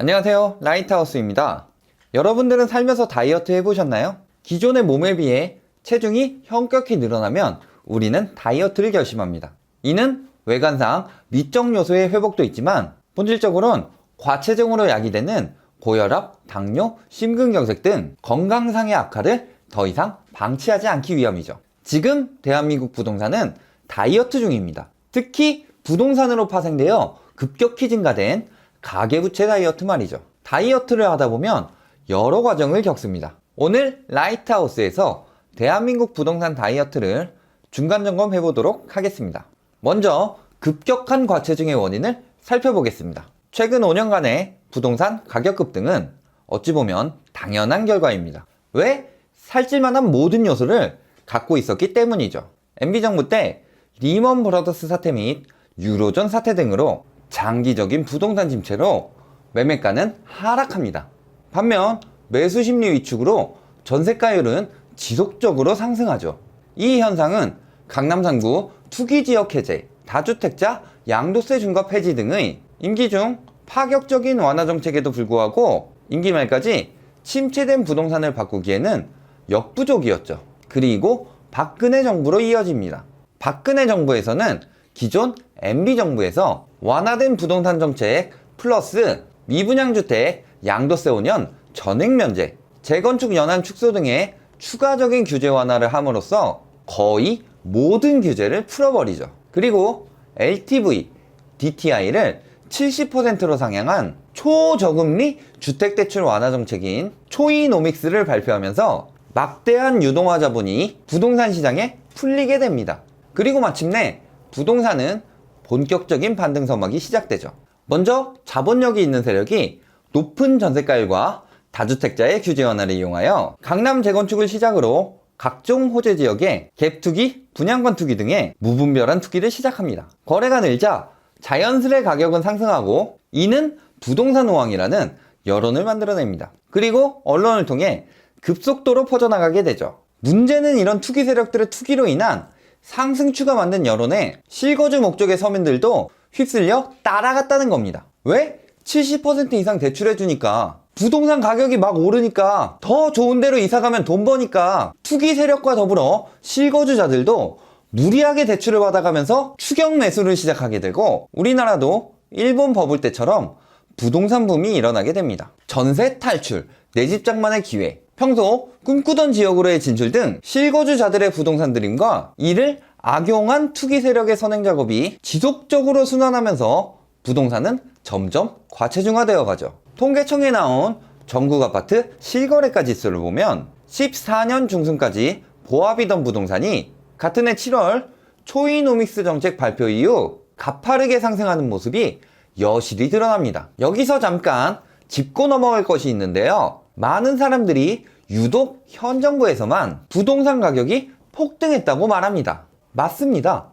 안녕하세요, 라이트하우스입니다. 여러분들은 살면서 다이어트 해보셨나요? 기존의 몸에 비해 체중이 현격히 늘어나면 우리는 다이어트를 결심합니다. 이는 외관상 미적 요소의 회복도 있지만 본질적으로는 과체중으로 야기되는 고혈압, 당뇨, 심근경색 등 건강상의 악화를 더 이상 방치하지 않기 위함이죠. 지금 대한민국 부동산은 다이어트 중입니다. 특히 부동산으로 파생되어 급격히 증가된 가계부채 다이어트 말이죠. 다이어트를 하다 보면 여러 과정을 겪습니다. 오늘 라이트하우스에서 대한민국 부동산 다이어트를 중간 점검해 보도록 하겠습니다. 먼저 급격한 과체중의 원인을 살펴보겠습니다. 최근 5년간의 부동산 가격 급등은 어찌 보면 당연한 결과입니다. 왜? 살찔만한 모든 요소를 갖고 있었기 때문이죠. MB정부 때 리먼 브라더스 사태 및 유로존 사태 등으로 장기적인 부동산 침체로 매매가는 하락합니다. 반면 매수 심리 위축으로 전세가율은 지속적으로 상승하죠. 이 현상은 강남 3구 투기지역 해제, 다주택자 양도세 중과 폐지 등의 임기 중 파격적인 완화 정책에도 불구하고 임기 말까지 침체된 부동산을 바꾸기에는 역부족이었죠. 그리고 박근혜 정부로 이어집니다. 박근혜 정부에서는 기존 MB정부에서 완화된 부동산 정책 플러스 미분양주택 양도세 5년 전액 면제, 재건축 연한 축소 등의 추가적인 규제 완화를 함으로써 거의 모든 규제를 풀어버리죠. 그리고 LTV, DTI를 70%로 상향한 초저금리 주택대출 완화 정책인 초이노믹스를 발표하면서 막대한 유동화 자본이 부동산 시장에 풀리게 됩니다. 그리고 마침내 부동산은 본격적인 반등 서막이 시작되죠. 먼저 자본력이 있는 세력이 높은 전세가율과 다주택자의 규제 완화를 이용하여 강남 재건축을 시작으로 각종 호재 지역에 갭투기, 분양권 투기 등의 무분별한 투기를 시작합니다. 거래가 늘자 자연스레 가격은 상승하고 이는 부동산 호황이라는 여론을 만들어냅니다. 그리고 언론을 통해 급속도로 퍼져나가게 되죠. 문제는 이런 투기 세력들의 투기로 인한 상승추가 만든 여론에 실거주 목적의 서민들도 휩쓸려 따라갔다는 겁니다. 왜? 70% 이상 대출해주니까, 부동산 가격이 막 오르니까, 더 좋은 데로 이사가면 돈 버니까 투기 세력과 더불어 실거주자들도 무리하게 대출을 받아가면서 추격 매수를 시작하게 되고 우리나라도 일본 버블 때처럼 부동산 붐이 일어나게 됩니다. 전세 탈출, 내 집 장만의 기회, 평소 꿈꾸던 지역으로의 진출 등 실거주자들의 부동산 드림과 이를 악용한 투기 세력의 선행 작업이 지속적으로 순환하면서 부동산은 점점 과체중화되어 가죠. 통계청에 나온 전국 아파트 실거래가 지수를 보면 14년 중순까지 보합이던 부동산이 같은 해 7월 초이노믹스 정책 발표 이후 가파르게 상승하는 모습이 여실히 드러납니다. 여기서 잠깐 짚고 넘어갈 것이 있는데요. 많은 사람들이 유독 현 정부에서만 부동산 가격이 폭등했다고 말합니다. 맞습니다.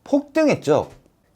폭등했죠.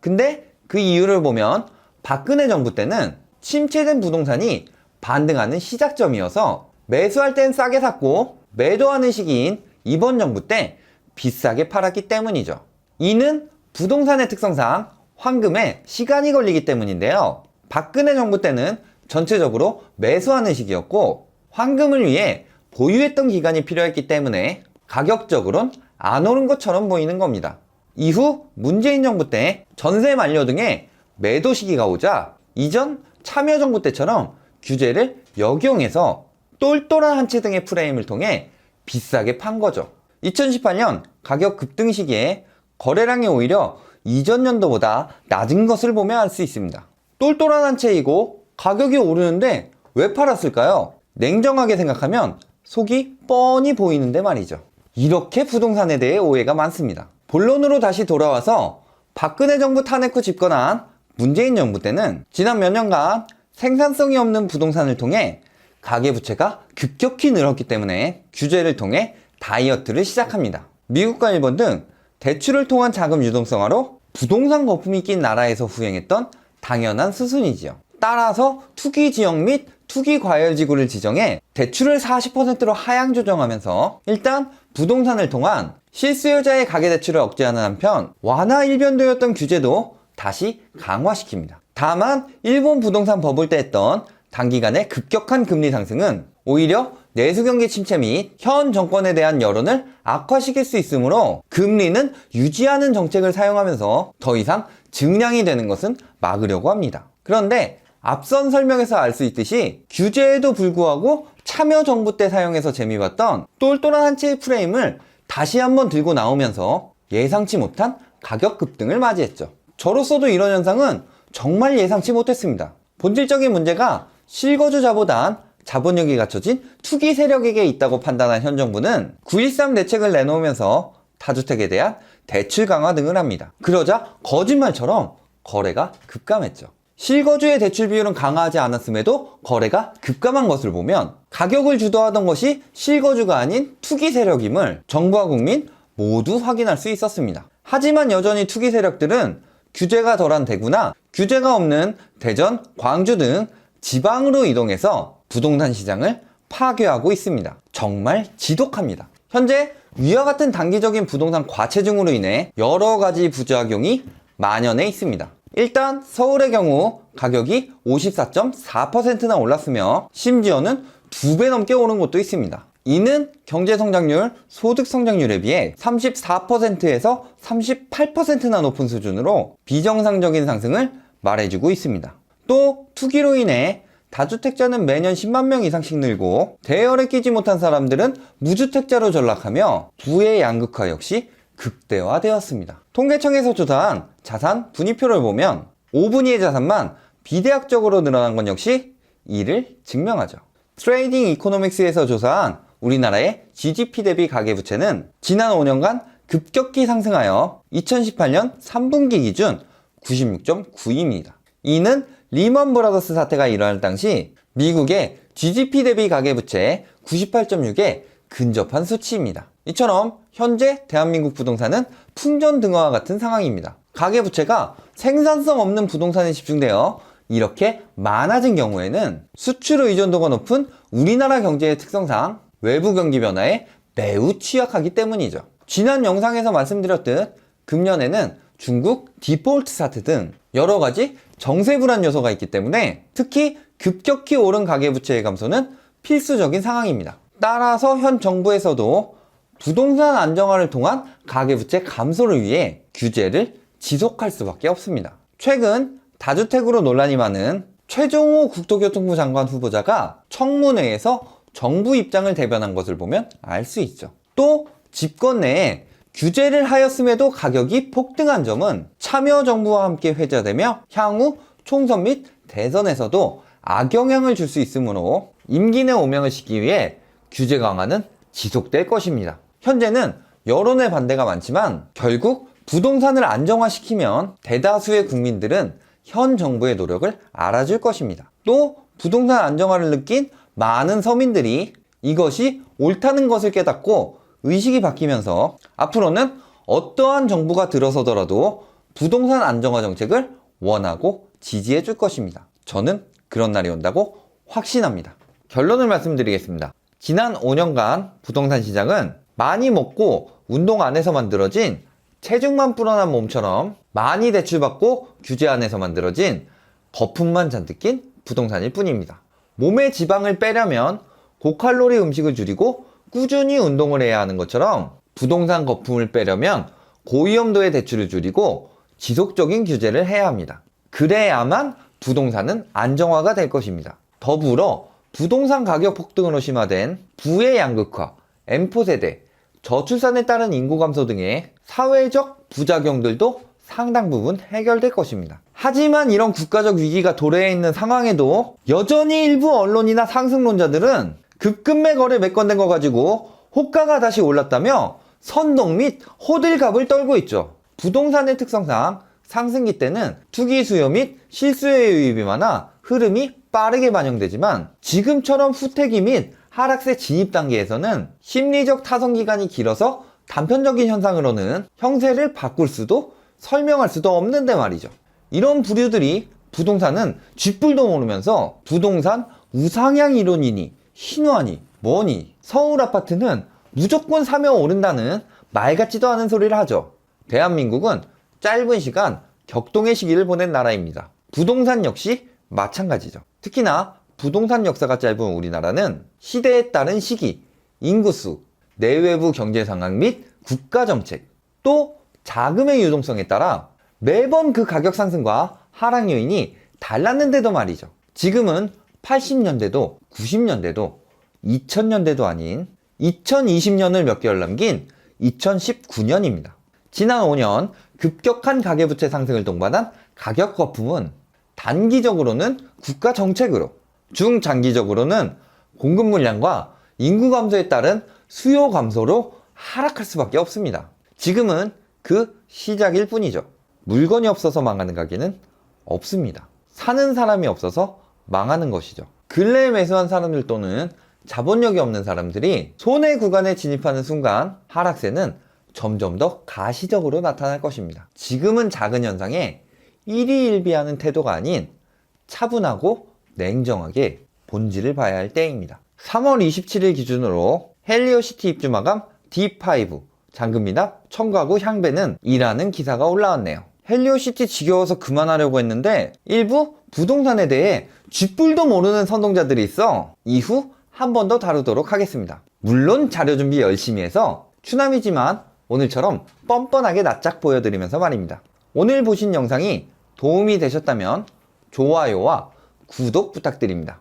근데 그 이유를 보면 박근혜 정부 때는 침체된 부동산이 반등하는 시작점이어서 매수할 땐 싸게 샀고 매도하는 시기인 이번 정부 때 비싸게 팔았기 때문이죠. 이는 부동산의 특성상 환금에 시간이 걸리기 때문인데요. 박근혜 정부 때는 전체적으로 매수하는 시기였고 환금을 위해 보유했던 기간이 필요했기 때문에 가격적으로는 안 오른 것처럼 보이는 겁니다. 이후 문재인 정부 때 전세 만료 등의 매도 시기가 오자 이전 참여정부 때처럼 규제를 역용해서 똘똘한 한 채 등의 프레임을 통해 비싸게 판 거죠. 2018년 가격 급등 시기에 거래량이 오히려 이전 연도보다 낮은 것을 보면 알 수 있습니다. 똘똘한 한 채이고 가격이 오르는데 왜 팔았을까요? 냉정하게 생각하면 속이 뻔히 보이는데 말이죠. 이렇게 부동산에 대해 오해가 많습니다. 본론으로 다시 돌아와서 박근혜 정부 탄핵 후 집권한 문재인 정부 때는 지난 몇 년간 생산성이 없는 부동산을 통해 가계부채가 급격히 늘었기 때문에 규제를 통해 다이어트를 시작합니다. 미국과 일본 등 대출을 통한 자금 유동성화로 부동산 거품이 낀 나라에서 후행했던 당연한 수순이지요. 따라서 투기 지역 및 투기 과열 지구를 지정해 대출을 40%로 하향 조정하면서 일단 부동산을 통한 실수요자의 가계대출을 억제하는 한편 완화 일변도였던 규제도 다시 강화시킵니다. 다만 일본 부동산 버블 때 했던 단기간의 급격한 금리 상승은 오히려 내수 경기 침체 및 현 정권에 대한 여론을 악화시킬 수 있으므로 금리는 유지하는 정책을 사용하면서 더 이상 증량이 되는 것은 막으려고 합니다. 그런데 앞선 설명에서 알 수 있듯이 규제에도 불구하고 참여정부 때 사용해서 재미봤던 똘똘한 한 채의 프레임을 다시 한번 들고 나오면서 예상치 못한 가격 급등을 맞이했죠. 저로서도 이런 현상은 정말 예상치 못했습니다. 본질적인 문제가 실거주자보단 자본력이 갖춰진 투기 세력에게 있다고 판단한 현 정부는 9.13 대책을 내놓으면서 다주택에 대한 대출 강화 등을 합니다. 그러자 거짓말처럼 거래가 급감했죠. 실거주의 대출 비율은 강화하지 않았음에도 거래가 급감한 것을 보면 가격을 주도하던 것이 실거주가 아닌 투기 세력임을 정부와 국민 모두 확인할 수 있었습니다. 하지만 여전히 투기 세력들은 규제가 덜한 대구나 규제가 없는 대전, 광주 등 지방으로 이동해서 부동산 시장을 파괴하고 있습니다. 정말 지독합니다. 현재 위와 같은 단기적인 부동산 과체중으로 인해 여러 가지 부작용이 만연해 있습니다. 일단 서울의 경우 가격이 54.4%나 올랐으며 심지어는 2배 넘게 오른 곳도 있습니다. 이는 경제성장률, 소득성장률에 비해 34%에서 38%나 높은 수준으로 비정상적인 상승을 말해주고 있습니다. 또 투기로 인해 다주택자는 매년 10만 명 이상씩 늘고 대열에 끼지 못한 사람들은 무주택자로 전락하며 부의 양극화 역시 극대화되었습니다. 통계청에서 조사한 자산 분위표를 보면 5분위의 자산만 비대학적으로 늘어난 건 역시 이를 증명하죠. 트레이딩 이코노믹스에서 조사한 우리나라의 GDP 대비 가계부채는 지난 5년간 급격히 상승하여 2018년 3분기 기준 96.9입니다. 이는 리먼 브라더스 사태가 일어날 당시 미국의 GDP 대비 가계부채 98.6에 근접한 수치입니다. 이처럼 현재 대한민국 부동산은 풍전등화와 같은 상황입니다. 가계부채가 생산성 없는 부동산에 집중되어 이렇게 많아진 경우에는 수출 의존도가 높은 우리나라 경제의 특성상 외부 경기 변화에 매우 취약하기 때문이죠. 지난 영상에서 말씀드렸듯 금년에는 중국 디폴트 사태 등 여러 가지 정세 불안 요소가 있기 때문에 특히 급격히 오른 가계부채의 감소는 필수적인 상황입니다. 따라서 현 정부에서도 부동산 안정화를 통한 가계부채 감소를 위해 규제를 지속할 수밖에 없습니다. 최근 다주택으로 논란이 많은 최종호 국토교통부 장관 후보자가 청문회에서 정부 입장을 대변한 것을 보면 알 수 있죠. 또 집권 내에 규제를 하였음에도 가격이 폭등한 점은 참여정부와 함께 회자되며 향후 총선 및 대선에서도 악영향을 줄 수 있으므로 임기 내 오명을 싣기 위해 규제 강화는 지속될 것입니다. 현재는 여론의 반대가 많지만 결국 부동산을 안정화시키면 대다수의 국민들은 현 정부의 노력을 알아줄 것입니다. 또 부동산 안정화를 느낀 많은 서민들이 이것이 옳다는 것을 깨닫고 의식이 바뀌면서 앞으로는 어떠한 정부가 들어서더라도 부동산 안정화 정책을 원하고 지지해 줄 것입니다. 저는 그런 날이 온다고 확신합니다. 결론을 말씀드리겠습니다. 지난 5년간 부동산 시장은 많이 먹고 운동 안에서 만들어진 체중만 불어난 몸처럼 많이 대출받고 규제 안에서 만들어진 거품만 잔뜩 낀 부동산일 뿐입니다. 몸의 지방을 빼려면 고칼로리 음식을 줄이고 꾸준히 운동을 해야 하는 것처럼 부동산 거품을 빼려면 고위험도의 대출을 줄이고 지속적인 규제를 해야 합니다. 그래야만 부동산은 안정화가 될 것입니다. 더불어 부동산 가격 폭등으로 심화된 부의 양극화, M4세대, 저출산에 따른 인구 감소 등의 사회적 부작용들도 상당 부분 해결될 것입니다. 하지만 이런 국가적 위기가 도래해 있는 상황에도 여전히 일부 언론이나 상승론자들은 급금매 거래 메건된 거 가지고 호가가 다시 올랐다며 선동 및 호들갑을 떨고 있죠. 부동산의 특성상 상승기 때는 투기 수요 및 실수요의 유입이 많아 흐름이 빠르게 반영되지만 지금처럼 후퇴기 및 하락세 진입 단계에서는 심리적 타선 기간이 길어서 단편적인 현상으로는 형세를 바꿀 수도 설명할 수도 없는데 말이죠. 이런 부류들이 부동산은 쥐뿔도 모르면서 부동산 우상향 이론이니 신화니 뭐니 서울 아파트는 무조건 사면 오른다는 말 같지도 않은 소리를 하죠. 대한민국은 짧은 시간 격동의 시기를 보낸 나라입니다. 부동산 역시 마찬가지죠. 특히나 부동산 역사가 짧은 우리나라는 시대에 따른 시기, 인구수, 내외부 경제 상황 및 국가 정책, 또 자금의 유동성에 따라 매번 그 가격 상승과 하락 요인이 달랐는데도 말이죠. 지금은 80년대도 90년대도 2000년대도 아닌 2020년을 몇 개월 남긴 2019년입니다. 지난 5년 급격한 가계부채 상승을 동반한 가격 거품은 단기적으로는 국가 정책으로, 중장기적으로는 공급 물량과 인구 감소에 따른 수요 감소로 하락할 수밖에 없습니다. 지금은 그 시작일 뿐이죠. 물건이 없어서 망하는 가게는 없습니다. 사는 사람이 없어서 망하는 것이죠. 근래에 매수한 사람들 또는 자본력이 없는 사람들이 손해 구간에 진입하는 순간 하락세는 점점 더 가시적으로 나타날 것입니다. 지금은 작은 현상에 일희일비하는 태도가 아닌 차분하고 냉정하게 본질을 봐야 할 때입니다. 3월 27일 기준으로 헬리오시티 입주 마감 D5 잔금 미납 청구하고 향배는 이라는 기사가 올라왔네요. 헬리오시티 지겨워서 그만하려고 했는데 일부 부동산에 대해 쥐뿔도 모르는 선동자들이 있어 이후 한 번 더 다루도록 하겠습니다. 물론 자료 준비 열심히 해서 추남이지만 오늘처럼 뻔뻔하게 낯짝 보여드리면서 말입니다. 오늘 보신 영상이 도움이 되셨다면 좋아요와 구독 부탁드립니다.